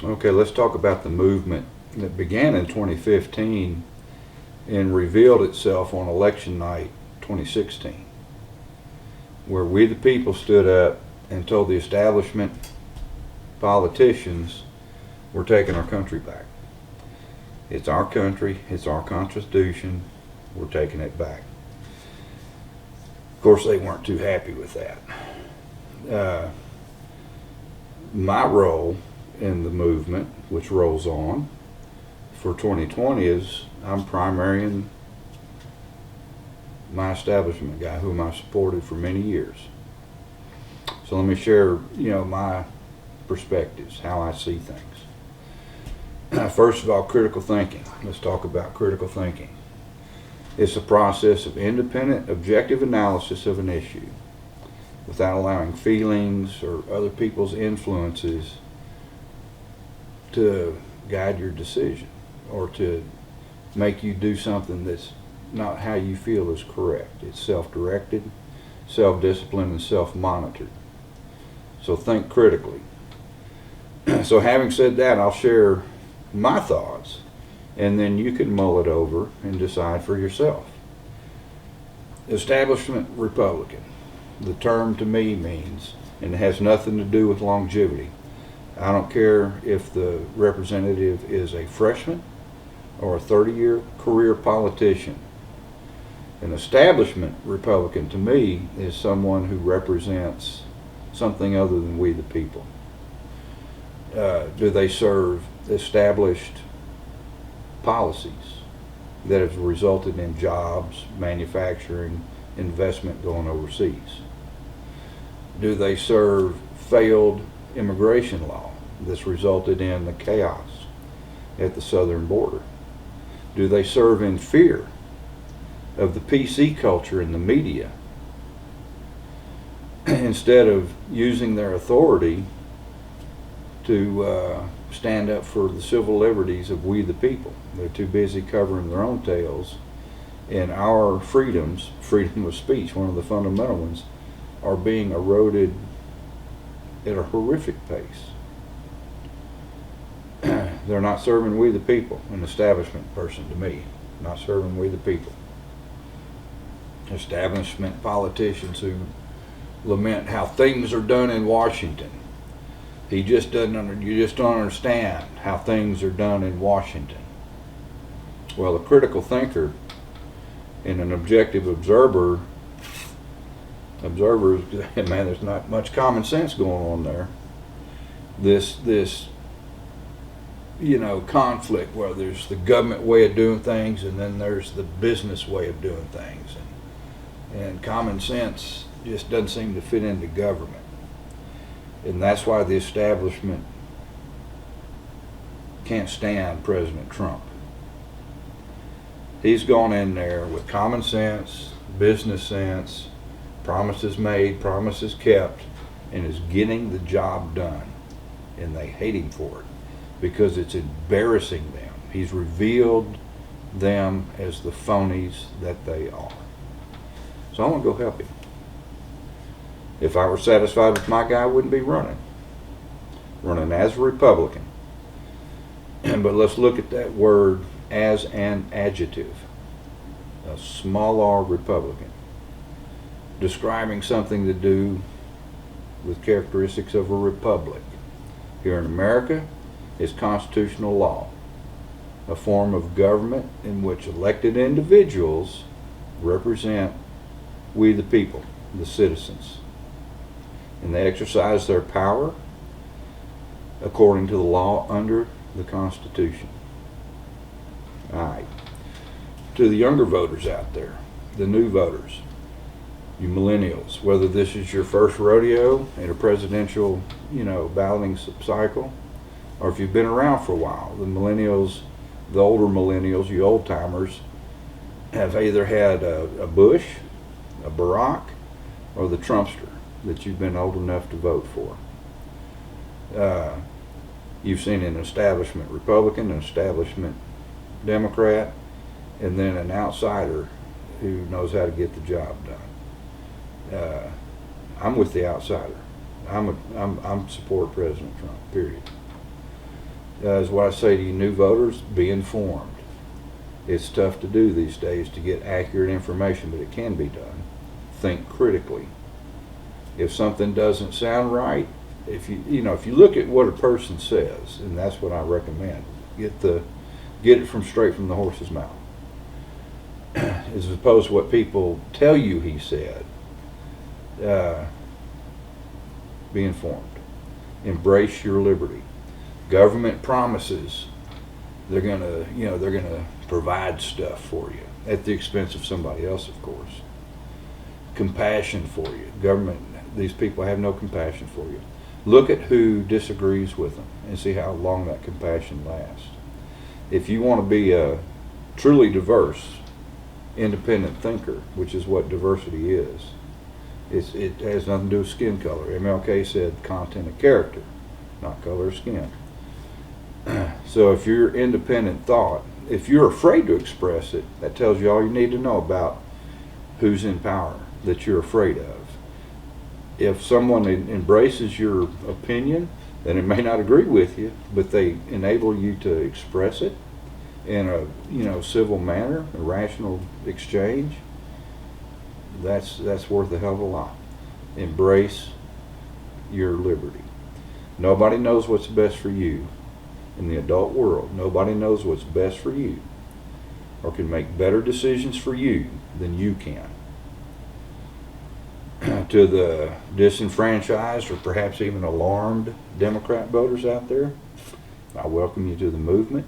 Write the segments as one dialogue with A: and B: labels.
A: Okay, let's talk about the movement that began in 2015 and revealed itself on election night 2016, where we the people stood up and told the establishment politicians we're taking our country back. It's our country, it's our Constitution, we're taking it back. Of course, they weren't too happy with that. My role in the movement, which rolls on for 2020, is I'm primarying my establishment guy, whom I supported for many years. So let me share, my perspectives, how I see things. First of all, critical thinking. Let's talk about critical thinking. It's a process of independent, objective analysis of an issue without allowing feelings or other people's influences to guide your decision or to make you do something that's not how you feel is correct. It's self-directed, self-disciplined, and self-monitored. So think critically. So having said that, I'll share my thoughts, and then you can mull it over and decide for yourself. Establishment Republican. The term to me means, and it has nothing to do with longevity. I don't care if the representative is a freshman or a 30-year career politician. An establishment Republican to me is someone who represents something other than we the people. Do they serve established policies that have resulted in jobs, manufacturing, investment going overseas? Do they serve failed immigration law that's resulted in the chaos at the southern border? Do they serve in fear of the PC culture in the media instead of using their authority to stand up for the civil liberties of we the people? They're too busy covering their own tails, and our freedoms, freedom of speech, one of the fundamental ones, are being eroded at a horrific pace. They're not serving we the people. An establishment person to me, not serving we the people. Establishment politicians who lament how things are done in Washington. You just don't understand how things are done in Washington. Well, a critical thinker and an objective observer, man, there's not much common sense going on there. This conflict where there's the government way of doing things and then there's the business way of doing things. And common sense just doesn't seem to fit into government. And that's why the establishment can't stand President Trump. He's gone in there with common sense, business sense, promises made, promises kept, and is getting the job done. And they hate him for it because it's embarrassing them. He's revealed them as the phonies that they are. So I want to go help him. If I were satisfied with my guy, I wouldn't be running as a Republican. But let's look at that word as an adjective. A small r Republican. Describing something to do with characteristics of a republic. Here in America, it's constitutional law, a form of government in which elected individuals represent we the people, the citizens. And they exercise their power according to the law under the Constitution. All right. To the younger voters out there, the new voters, you millennials, whether this is your first rodeo in a presidential, balloting cycle, or if you've been around for a while, the millennials, the older millennials, you old timers, have either had a Bush, a Barack, or the Trumpster that you've been old enough to vote for. You've seen an establishment Republican, an establishment Democrat, and then an outsider who knows how to get the job done. I'm with the outsider. I'm support President Trump, period. is what I say to you new voters: be informed. It's tough to do these days to get accurate information, but it can be done. Think critically. If something doesn't sound right, if you look at what a person says, and that's what I recommend, get it from straight from the horse's mouth, as opposed to what people tell you he said. Be informed. Embrace your liberty. Government promises they're gonna provide stuff for you at the expense of somebody else, of course. Compassion for you. Government, these people have no compassion for you. Look at who disagrees with them and see how long that compassion lasts. If you want to be a truly diverse, independent thinker, which is what diversity is, it has nothing to do with skin color. MLK said content of character, not color of skin. So if you're independent thought, if you're afraid to express it, that tells you all you need to know about who's in power that you're afraid of. If someone embraces your opinion, then it may not agree with you, but they enable you to express it in a civil manner, a rational exchange. That's worth a hell of a lot. Embrace your liberty. Nobody knows what's best for you in the adult world. Nobody knows what's best for you or can make better decisions for you than you can. To the disenfranchised or perhaps even alarmed Democrat voters out there, I welcome you to the movement.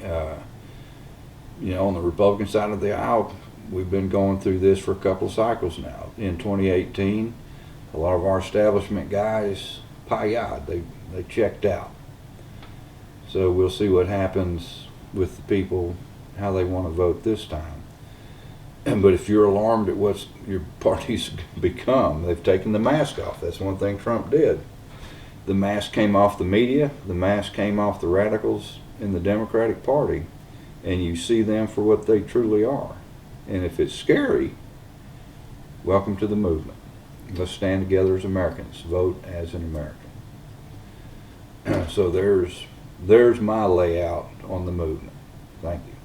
A: On the Republican side of the aisle, we've been going through this for a couple cycles now. In 2018, a lot of our establishment guys, they checked out. So we'll see what happens with the people, how they want to vote this time. But if you're alarmed at what your party's become, they've taken the mask off. That's one thing Trump did. The mask came off the media. The mask came off the radicals in the Democratic Party. And you see them for what they truly are. And if it's scary, welcome to the movement. Let's stand together as Americans. Vote as an American. So there's my layout on the movement. Thank you.